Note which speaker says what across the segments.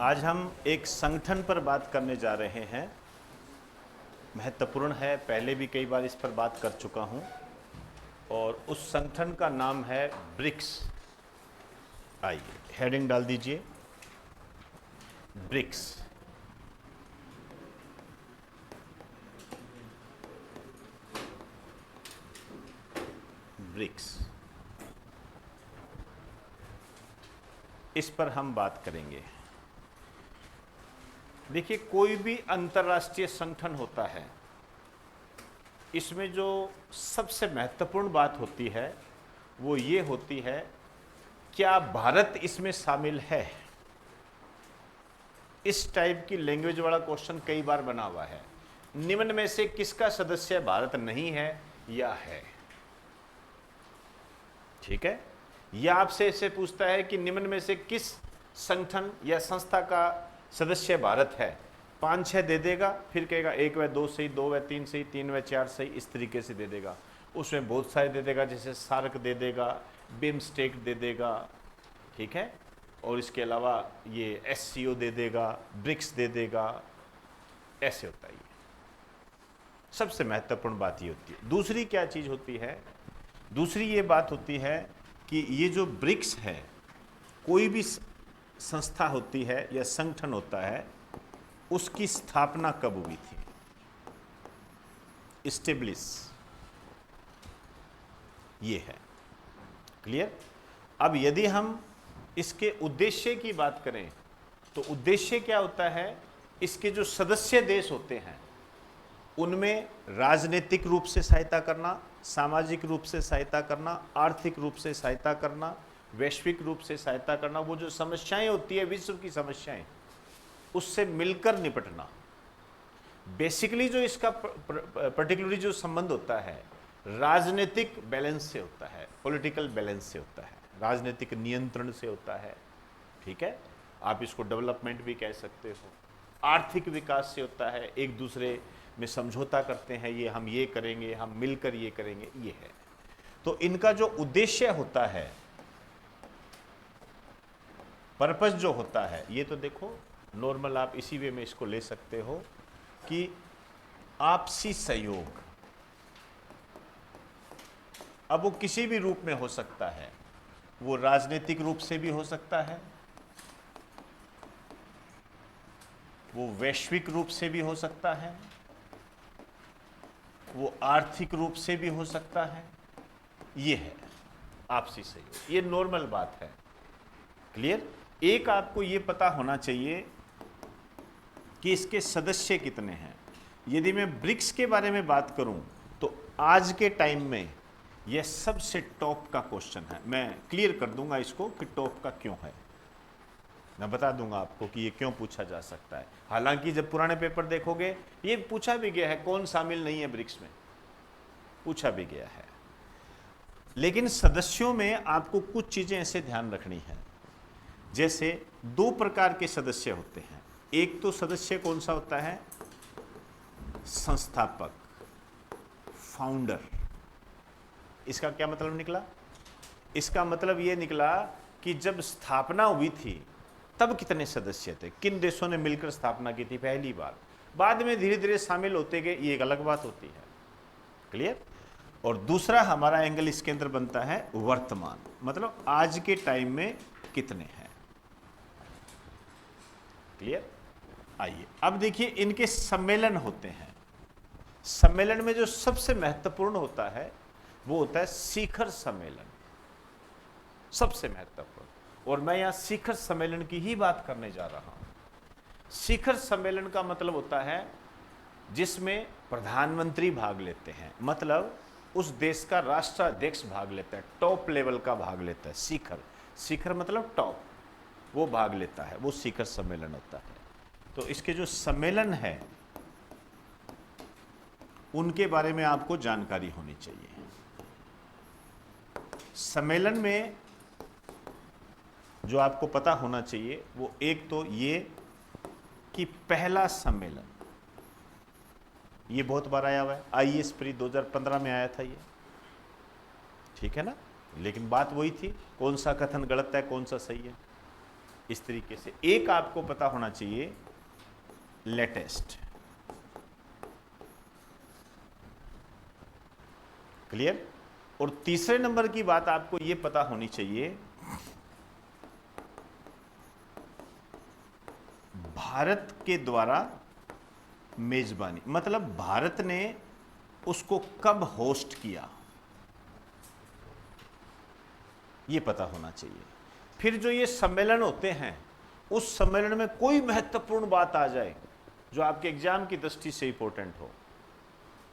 Speaker 1: आज हम एक संगठन पर बात करने जा रहे हैं। महत्वपूर्ण है, पहले भी कई बार इस पर बात कर चुका हूं और उस संगठन का नाम है ब्रिक्स। आइए हेडिंग डाल दीजिए, ब्रिक्स। ब्रिक्स, इस पर हम बात करेंगे। देखिए, कोई भी अंतर्राष्ट्रीय संगठन होता है, इसमें जो सबसे महत्वपूर्ण बात होती है वो ये होती है, क्या भारत इसमें शामिल है। इस टाइप की लैंग्वेज वाला क्वेश्चन कई बार बना हुआ है। निम्न में से किसका सदस्य भारत नहीं है या है। ठीक है, यह आपसे ऐसे पूछता है कि निम्न में से किस संगठन या संस्था का सदस्य भारत है। 5-6 दे देगा, फिर कहेगा 1 व 2 सही, 2 व 3 सही, 3 व 4 सही, इस तरीके से दे देगा। उसमें बहुत सारे दे देगा, जैसे सार्क दे देगा, बिमस्टेक दे देगा, ठीक है, और इसके अलावा ये SCO दे देगा, ब्रिक्स दे देगा, ऐसे होता है। ये सबसे महत्वपूर्ण बात ये होती है। दूसरी क्या चीज़ होती है, दूसरी ये बात होती है कि ये जो ब्रिक्स है, कोई भी संस्था होती है या संगठन होता है, उसकी स्थापना कब हुई थी, इस्टेब्लिश, ये है। क्लियर। अब यदि हम इसके उद्देश्य की बात करें तो उद्देश्य क्या होता है, इसके जो सदस्य देश होते हैं उनमें राजनीतिक रूप से सहायता करना, सामाजिक रूप से सहायता करना, आर्थिक रूप से सहायता करना, वैश्विक रूप से सहायता करना, वो जो समस्याएं होती है विश्व की समस्याएं, उससे मिलकर निपटना। बेसिकली जो इसका पर्टिकुलरली जो संबंध होता है राजनीतिक बैलेंस से होता है, पॉलिटिकल बैलेंस से होता है, राजनीतिक नियंत्रण से होता है। ठीक है, आप इसको डेवलपमेंट भी कह सकते हो। आर्थिक विकास से होता है, एक दूसरे में समझौता करते हैं, ये हम ये करेंगे, हम मिलकर ये करेंगे, ये है। तो इनका जो उद्देश्य होता है, पर्पस जो होता है, ये तो देखो नॉर्मल आप इसी वे में इसको ले सकते हो कि आपसी सहयोग। अब वो किसी भी रूप में हो सकता है, वो राजनीतिक रूप से भी हो सकता है, वो वैश्विक रूप से भी हो सकता है, वो आर्थिक रूप से भी हो सकता है। ये है आपसी सहयोग, ये नॉर्मल बात है। क्लियर। एक आपको ये पता होना चाहिए कि इसके सदस्य कितने हैं। यदि मैं ब्रिक्स के बारे में बात करूं तो आज के टाइम में यह सबसे टॉप का क्वेश्चन है। मैं क्लियर कर दूंगा इसको कि टॉप का क्यों है, मैं बता दूंगा आपको कि ये क्यों पूछा जा सकता है। हालांकि जब पुराने पेपर देखोगे ये पूछा भी गया है, कौन शामिल नहीं है ब्रिक्स में, पूछा भी गया है। लेकिन सदस्यों में आपको कुछ चीजें ऐसे ध्यान रखनी है। जैसे 2 प्रकार के सदस्य होते हैं। एक तो सदस्य कौन सा होता है, संस्थापक, फाउंडर। इसका क्या मतलब निकला, इसका मतलब यह निकला कि जब स्थापना हुई थी तब कितने सदस्य थे, किन देशों ने मिलकर स्थापना की थी पहली बार, बाद में धीरे धीरे शामिल होते गए, ये एक अलग बात होती है। क्लियर। और दूसरा हमारा एंगल इसके अंदर बनता है वर्तमान, मतलब आज के टाइम में कितने हैं। क्लियर। आइए अब देखिए, इनके सम्मेलन होते हैं। सम्मेलन में जो सबसे महत्वपूर्ण होता है वो होता है शिखर सम्मेलन, सबसे महत्वपूर्ण। और मैं यहां शिखर सम्मेलन की ही बात करने जा रहा हूं। शिखर सम्मेलन का मतलब होता है जिसमें प्रधानमंत्री भाग लेते हैं, मतलब उस देश का राष्ट्राध्यक्ष भाग लेता है, टॉप लेवल का भाग लेता है। शिखर, शिखर मतलब टॉप, वो भाग लेता है, वो शिखर सम्मेलन होता है। तो इसके जो सम्मेलन है उनके बारे में आपको जानकारी होनी चाहिए। सम्मेलन में जो आपको पता होना चाहिए वो एक तो ये कि पहला सम्मेलन, ये बहुत बार आया हुआ है, IAS प्री 2015 में आया था ये, ठीक है ना। लेकिन बात वही थी, कौन सा कथन गलत है कौन सा सही है। इस तरीके से एक आपको पता होना चाहिए लेटेस्ट। क्लियर? और तीसरे नंबर की बात आपको यह पता होनी चाहिए, भारत के द्वारा मेजबानी, मतलब भारत ने उसको कब होस्ट किया, यह पता होना चाहिए। फिर जो ये सम्मेलन होते हैं, उस सम्मेलन में कोई महत्वपूर्ण बात आ जाए जो आपके एग्जाम की दृष्टि से इंपॉर्टेंट हो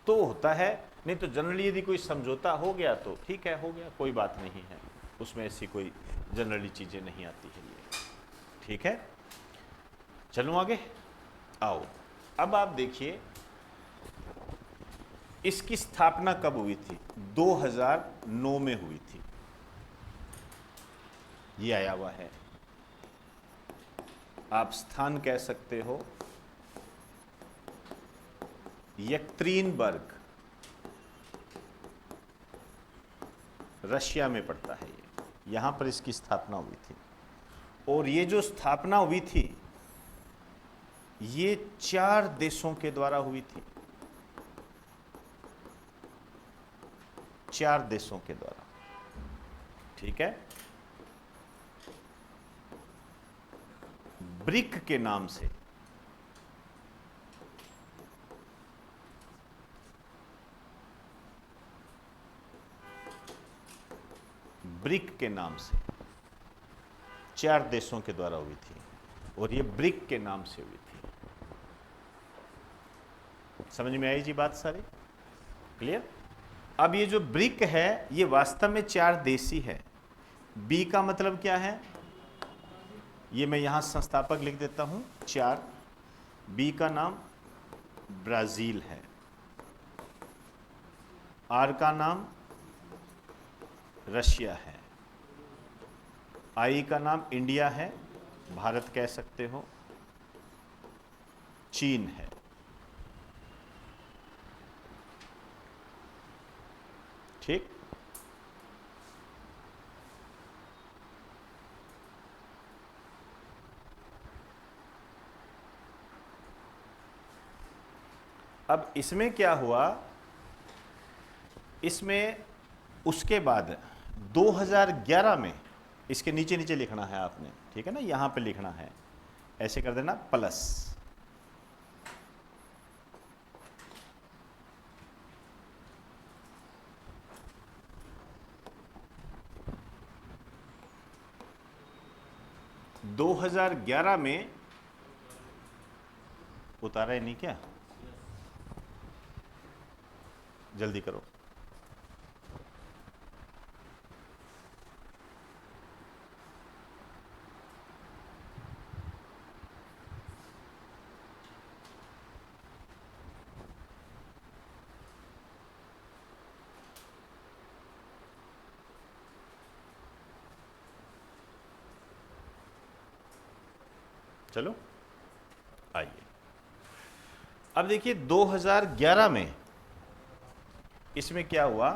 Speaker 1: तो होता है, नहीं तो जनरली यदि कोई समझौता हो गया तो ठीक है, हो गया, कोई बात नहीं है, उसमें ऐसी कोई जनरली चीजें नहीं आती है ये। ठीक है, चलो आगे आओ। अब आप देखिए इसकी स्थापना कब हुई थी? 2009 में हुई थी, ये आया हुआ है। आप स्थान कह सकते हो यक्त्रीनबर्ग, रशिया में पड़ता है ये, यहां पर इसकी स्थापना हुई थी। और ये जो स्थापना हुई थी ये 4 देशों के द्वारा हुई थी, 4 देशों के द्वारा। ठीक है, ब्रिक के नाम से, ब्रिक के नाम से 4 देशों के द्वारा हुई थी और ये ब्रिक के नाम से हुई थी। समझ में आई जी बात सारी? क्लियर? अब ये जो ब्रिक है ये वास्तव में 4 देशी है। बी का मतलब क्या है, ये मैं यहां संस्थापक लिख देता हूं 4। बी का नाम ब्राजील है, आर का नाम रशिया है, आई का नाम इंडिया है, भारत कह सकते हो, चीन है। ठीक, अब इसमें क्या हुआ, इसमें उसके बाद 2011 में, इसके नीचे नीचे लिखना है आपने, ठीक है ना, यहां पे लिखना है, ऐसे कर देना प्लस। दो 2011 में उतारा है नहीं क्या, जल्दी करो। चलो आइए, अब देखिए 2011 में इसमें क्या हुआ,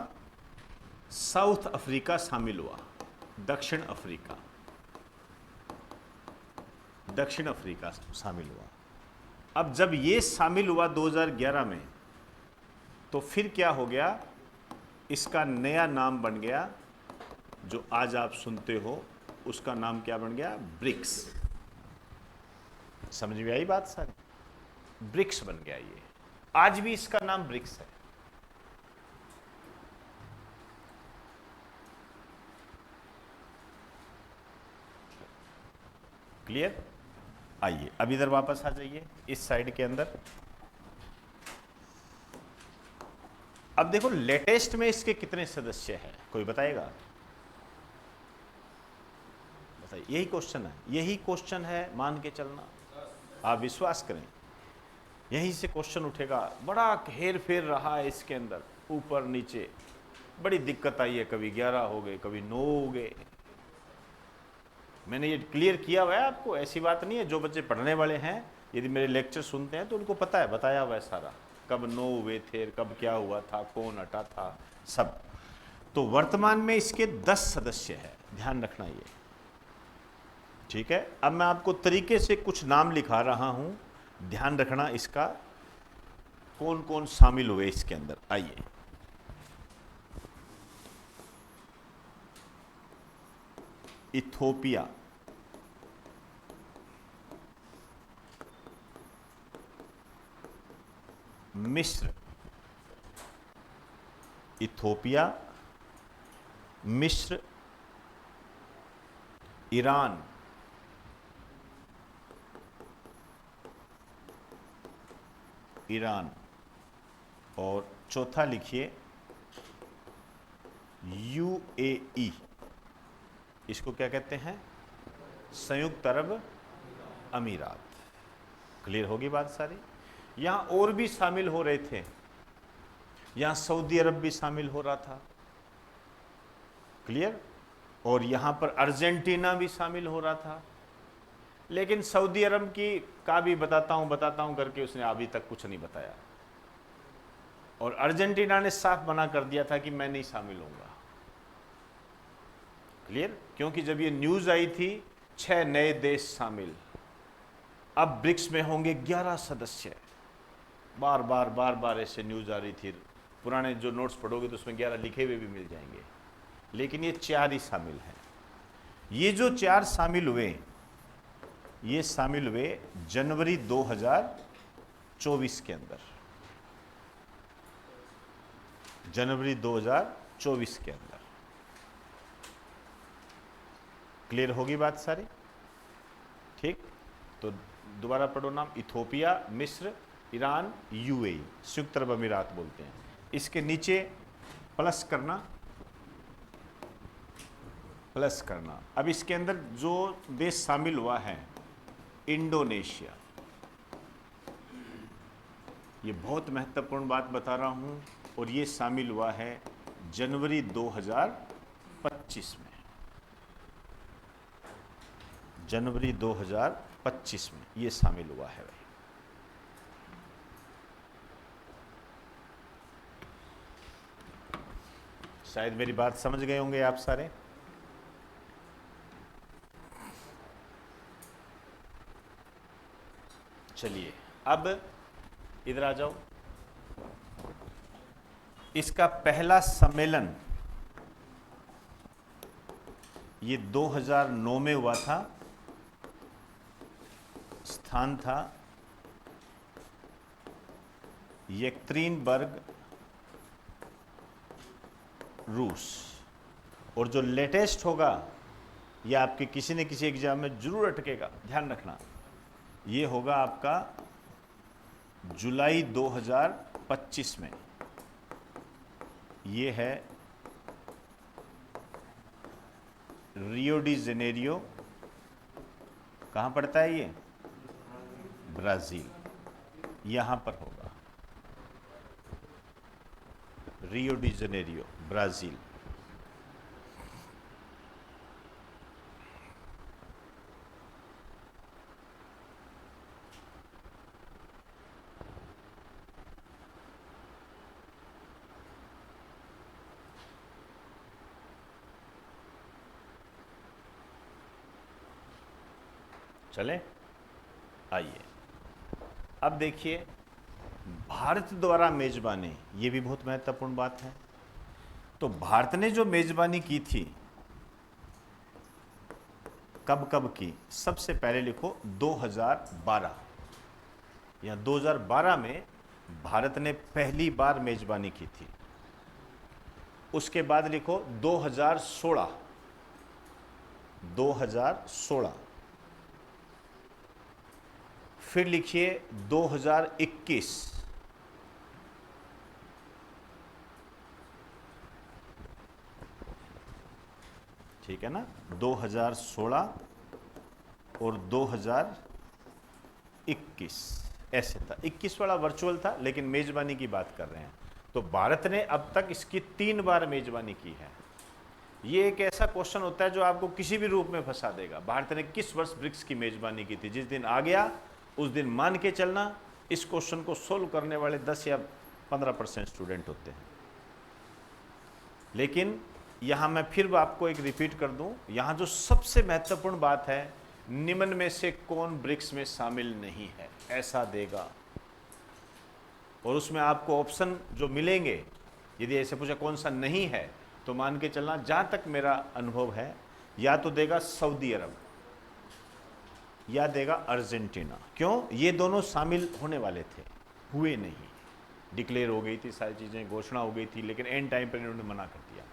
Speaker 1: साउथ अफ्रीका शामिल हुआ, दक्षिण अफ्रीका, दक्षिण अफ्रीका शामिल हुआ। अब जब ये शामिल हुआ 2011 में, तो फिर क्या हो गया, इसका नया नाम बन गया, जो आज आप सुनते हो उसका नाम क्या बन गया, ब्रिक्स। समझ में आई बात सारी? ब्रिक्स बन गया ये, आज भी इसका नाम ब्रिक्स है। क्लियर? आइए अब इधर वापस आ जाइए, इस साइड के अंदर। अब देखो लेटेस्ट में इसके कितने सदस्य हैं, कोई बताएगा? बताइए, यही क्वेश्चन है, यही क्वेश्चन है, मान के चलना, आप विश्वास करें, यहीं से क्वेश्चन उठेगा। बड़ा हेर फेर रहा है इसके अंदर, ऊपर नीचे बड़ी दिक्कत आई है, कभी 11 हो गए, कभी 9 हो गए। मैंने ये क्लियर किया हुआ है आपको, ऐसी बात नहीं है। जो बच्चे पढ़ने वाले हैं, यदि मेरे लेक्चर सुनते हैं तो उनको पता है, बताया हुआ है सारा, कब 9 हुए थे, कब क्या हुआ था, कौन हटा था, सब। तो वर्तमान में इसके 10 सदस्य है, ध्यान रखना ये, ठीक है, अब मैं आपको तरीके से कुछ नाम लिखा रहा हूं, ध्यान रखना इसका, कौन कौन शामिल हुए इसके अंदर। आइए, इथोपिया, मिस्र, इथोपिया, मिस्र, ईरान, ईरान, और चौथा लिखिए यूएई। इसको क्या कहते हैं? संयुक्त अरब अमीरात। क्लियर होगी बात सारी? यहां और भी शामिल हो रहे थे, यहां सऊदी अरब भी शामिल हो रहा था, क्लियर, और यहां पर अर्जेंटीना भी शामिल हो रहा था, लेकिन सऊदी अरब की का भी बताता हूं करके उसने अभी तक कुछ नहीं बताया, और अर्जेंटीना ने साफ मना कर दिया था कि मैं नहीं शामिल होऊंगा। क्लियर? क्योंकि जब ये न्यूज आई थी 6 नए देश शामिल, अब ब्रिक्स में होंगे 11 सदस्य। बार बार ऐसे न्यूज आ रही थी, पुराने जो नोट्स पढ़ोगे तो उसमें 11 लिखे हुए भी मिल जाएंगे, लेकिन ये 4 ही शामिल हैं। ये जो 4 शामिल हुए, ये शामिल हुए जनवरी 2024 के अंदर, जनवरी 2024 के अंदर। क्लियर होगी बात सारी? ठीक, तो दोबारा पढ़ो नाम, इथोपिया, मिस्र, ईरान, यूएई, संयुक्त अरब अमीरात बोलते हैं। इसके नीचे प्लस करना, प्लस करना। अब इसके अंदर जो देश शामिल हुआ है, इंडोनेशिया, ये बहुत महत्वपूर्ण बात बता रहा हूं, और ये शामिल हुआ है जनवरी 2025 में, जनवरी 2025 में ये शामिल हुआ है भाई। शायद मेरी बात समझ गए होंगे आप सारे। चलिए अब इधर आ जाओ। इसका पहला सम्मेलन ये 2009 में हुआ था, स्थान था येक्त्रिनबर्ग, रूस, और जो लेटेस्ट होगा ये आपके किसी न किसी एग्जाम में जरूर अटकेगा, ध्यान रखना, ये होगा आपका जुलाई 2025 में। ये है रियो डी जेनेरियो, कहाँ पड़ता है ये? ब्राजील, यहां पर होगा, रियो डी जेनेरियो, ब्राजील। चले, आइए अब देखिए, भारत द्वारा मेजबानी, ये भी बहुत महत्वपूर्ण बात है। तो भारत ने जो मेजबानी की थी, कब कब की? सबसे पहले लिखो 2012, या 2012 में भारत ने पहली बार मेजबानी की थी। उसके बाद लिखो 2016, 2016, फिर लिखिए 2021, ठीक है ना, 2016 और 2021 ऐसे था। 21 वाला वर्चुअल था, लेकिन मेजबानी की बात कर रहे हैं। तो भारत ने अब तक इसकी 3 बार मेजबानी की है। ये एक ऐसा क्वेश्चन होता है जो आपको किसी भी रूप में फंसा देगा। भारत ने किस वर्ष ब्रिक्स की मेजबानी की थी? जिस दिन आ गया उस दिन मान के चलना इस क्वेश्चन को सोल्व करने वाले 10 या 15% स्टूडेंट होते हैं। लेकिन यहां मैं फिर आपको एक रिपीट कर दूं, यहां जो सबसे महत्वपूर्ण बात है निम्न में से कौन ब्रिक्स में शामिल नहीं है, ऐसा देगा। और उसमें आपको ऑप्शन जो मिलेंगे, यदि ऐसे पूछा कौन सा नहीं है, तो मान के चलना, जहां तक मेरा अनुभव है, या तो देगा सऊदी अरब या देगा अर्जेंटीना। क्यों? ये दोनों शामिल होने वाले थे, हुए नहीं, डिक्लेयर हो गई थी सारी चीजें, घोषणा हो गई थी, लेकिन एंड टाइम पर इन्होंने मना कर दिया।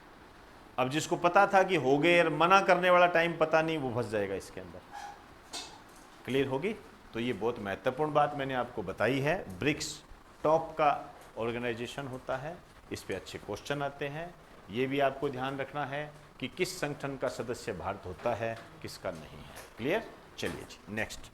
Speaker 1: अब जिसको पता था कि हो गए और मना करने वाला टाइम पता नहीं, वो फंस जाएगा इसके अंदर। क्लियर होगी? तो ये बहुत महत्वपूर्ण बात मैंने आपको बताई है। ब्रिक्स टॉप का ऑर्गेनाइजेशन होता है, इस पे अच्छे क्वेश्चन आते हैं। ये भी आपको ध्यान रखना है कि किस संगठन का सदस्य भारत होता है, किसका नहीं है। क्लियर? चलिए जी नेक्स्ट।